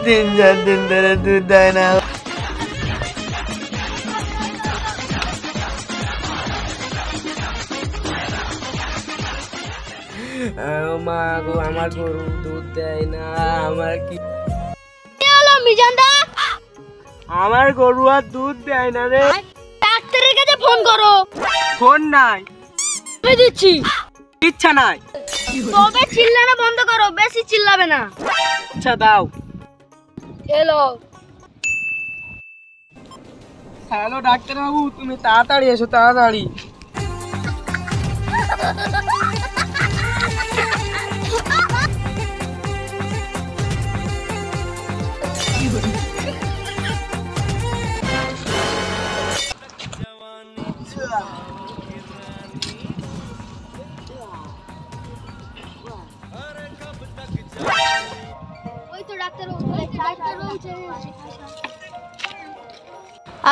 3-4 দিন ধরে দুধ দেয় না। মা গো, আমার গরু দুধ দেয় না। আমার কি হলো মিজানদা? আমার গরু আর দুধ দেয় না রে। ডাক্তারের কাছে ফোন করো। ফোন নাই, আমি দিচ্ছি। ইচ্ছা নাই। তবে চিল্লানো বন্ধ করো, বেশি চিল্লাবে না। আচ্ছা দাও। হ্যালো হ্যালো ডাক্তার বাবু, তুমি তাড়াতাড়ি এসো, তাড়াতাড়ি।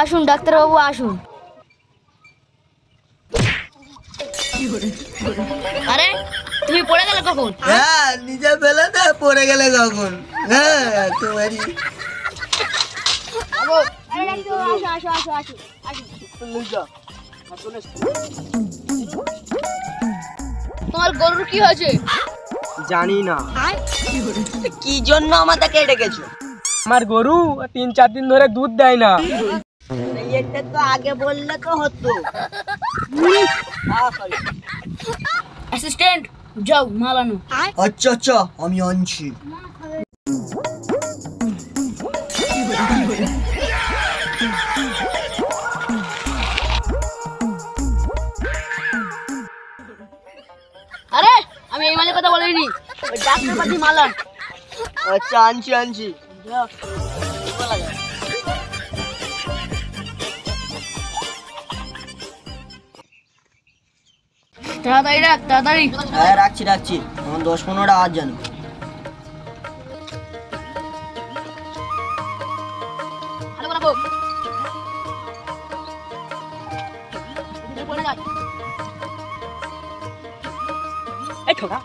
আসুন ডাক্তারবাবু, আসুন। আরে তুমি পড়ে গেলে কখন? হ্যাঁ, নিজে ফেলে না, পড়ে গেলে কখন? হ্যাঁ তোমারই। তোমার গরুর কি হয়েছে? জানি না। কি জন্য আমাদেরকে ডেকেছো? আমার গরু 3-4 দিন ধরে দুধ দেয় না। এটা তো আগে বললে তো হতো। অ্যাসিস্ট্যান্ট যাও মাল আনো। আচ্ছা আচ্ছা, আমি আনছি। আরে আমি এই মালের কথা বলিনি, ওই ডাক্তার পাতি মাল আন। আচ্ছা আনছি আনছি। তাড়াতাড়ি রাখ, তাড়াতাড়ি। হ্যাঁ রাখছি রাখছি, আমার 10-15টা আজ জানো। ভালো রাখো। পড়ে যাক। এই ঠোকা।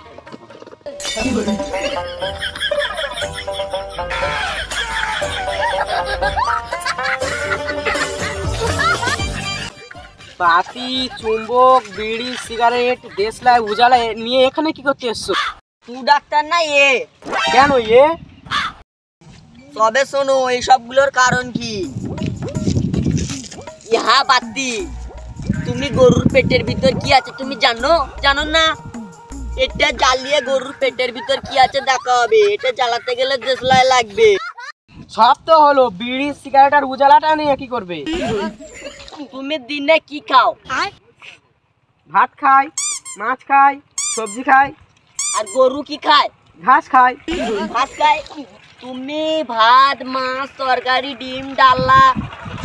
বাতি, চুম্বক, বিড়ি, সিগারেট, দেশলাই, উজালা নিয়ে এখানে কি করতে এসছো? তুই ডাক্তার না এ? কেন এ? তবে শোনো, এই সবগুলোর কারণ কি? ইহা বাতি, তুমি গরুর পেটের ভিতর কি আছে তুমি জানো? জানো না? এটা জ্বালিয়ে গরুর পেটের ভিতর কি আছে দেখা হবে। এটা জ্বালাতে গেলে দেশলাই লাগবে। সব তো হলো, বিড়ি, সিগারেট আর উজালাটা নিয়ে কি করবে? তুমি দিনে কি খাও? ভাত খাই, মাছ খাই, সবজি খাই। আর গরু কি খায়? ঘাস খাই। ঘাস খায়। তুমি ভাত, মাছ, তরকারি, ডিম, ডাল্লা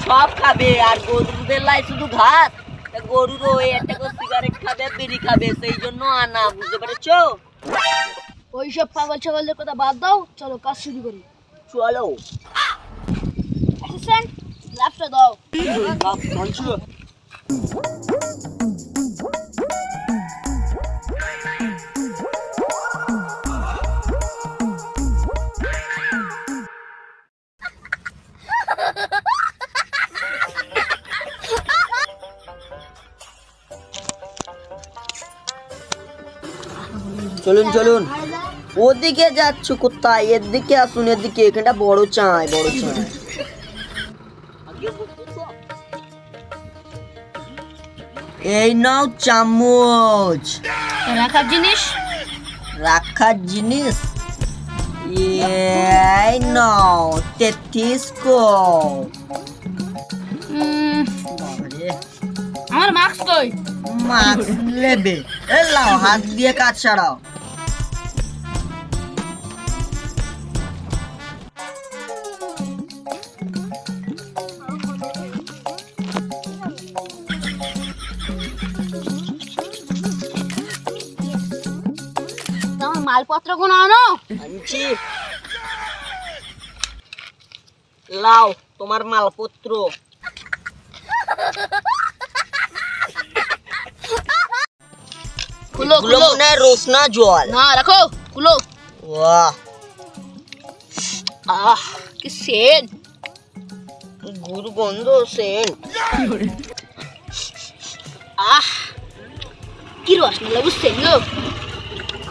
সব খাবে, আর গরুর বেলায় শুধু ঘাস। গরুর ওই একটা করে সিগারেট খাবে, বিড়ি খাবে, সেই জন্য আনা, বুঝতে পেরেছো? ওইসব পাগল ছাগলদের কথা বাদ দাও, চলো কাজ শুরু করি। চলো। অ্যাসিস্ট্যান্ট গ্লাভসটা দাও। চলুন চলুন। ওদিকে যাচ্ছ কোথায়? এর দিকে আসুন, এদিকে। এখানটা বড় চাই, বড় চাই। এই নাও চামচ। রাখার জিনিস? রাখার জিনিস এই নাও 33 কো। আমার মাস্ক কই? মাস্ক নেবে? এ লাও, হাত দিয়ে কাজ ছাড়াও। তোমার মালপত্র কোন আনো? আনছি। লাও তোমার মালপত্র। খুলো খুলো। না রোসনা জল। না রাখো, খুলো। বাহ, আহ কি সেন দুর্গন্ধ সেন্ট। আহ কি রসনা লেবু সেন গো।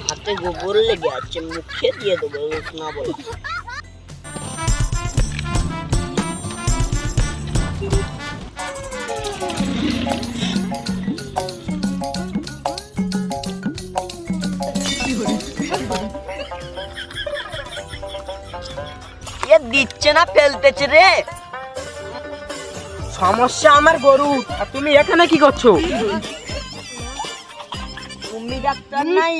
হাতে গোবর লেগে আছে, মুখে দিয়ে দেবো রসনা বলে। এ দিচ্ছে না, ফেলতেছে রে। সমস্যা আমার গরু, আর তুমি এখানে কি করছো? তুমি ডাক্তার নাই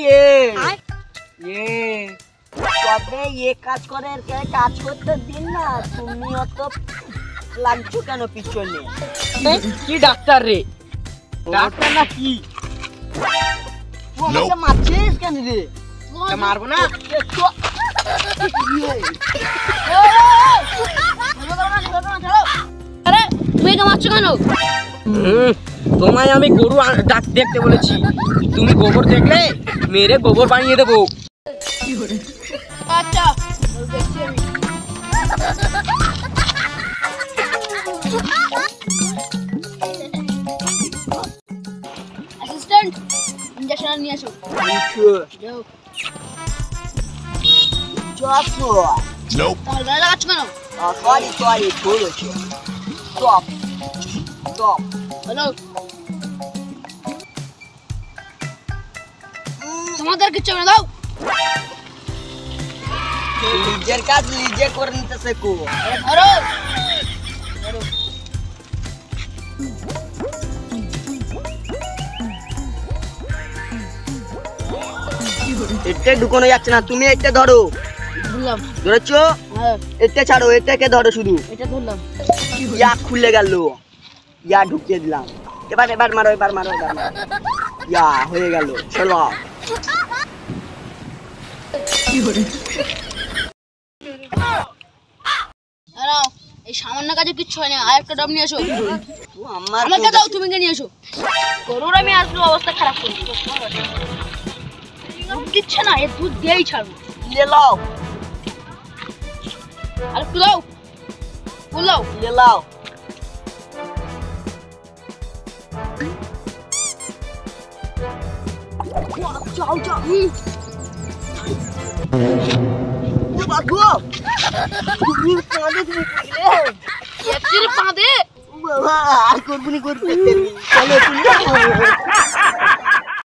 তবে কাজ করে, কাজ করতে দিন না। তুমি অত লাগছো কেন পিছনে? কি ডাক্তার রে? ডাক্তার না কি? তুই আমাকে মারছিস কেন রে? মারবো না। আরে তুমি কে মারছো কেন? তোমায় আমি গরু দেখতে বলেছি, তুমি গোবর দেখলে মেরে গোবর বানিয়ে দেবো। আচ্ছা দেখছি আমি। অ্যাসিস্ট্যান্ট ইনজেকশন নিয়ে আসো। যাও। তাহলে গায়ে লাগাচ্ছ কেন? সরি ভুল হচ্ছে। Stop stop. হ্যালো তোমাদের কিচ্ছু হবে না, দাও। নিজের কাজ নিজে করে নিতে শেখো। ধরো এটা ঢুকানো যাচ্ছে না, তুমি এটা ধরো। ধরলাম। ধরেছো? হ্যাঁ এটা ছাড়ো, এটাকে ধরো শুধু। এটা ধরলাম। ইয়া খুলে গেল, ইয়া ঢুকিয়ে দিলাম। এবার মারো, এবার মারো। ইয়া হয়ে গেল, চলো। দাঁড়াও, এই সামান্য কাজে কিচ্ছু হয় না, আর একটা ডাব নিয়ে এসো। আমার আমাকে দাও, তুমি কে নিয়ে এসো। গরুর আমি আসলে অবস্থা খারাপ করছি, দুধ দিচ্ছে না, এর দুধ দিয়েই ছাড়বো। লে লাও, আর একটু দাও, বললাও। লে লাও। যাও যাও। বাবু তুমি কাঁদে, তুমি পড়লে একটির পা দে। বাবা আর করবনি, চলো তুমি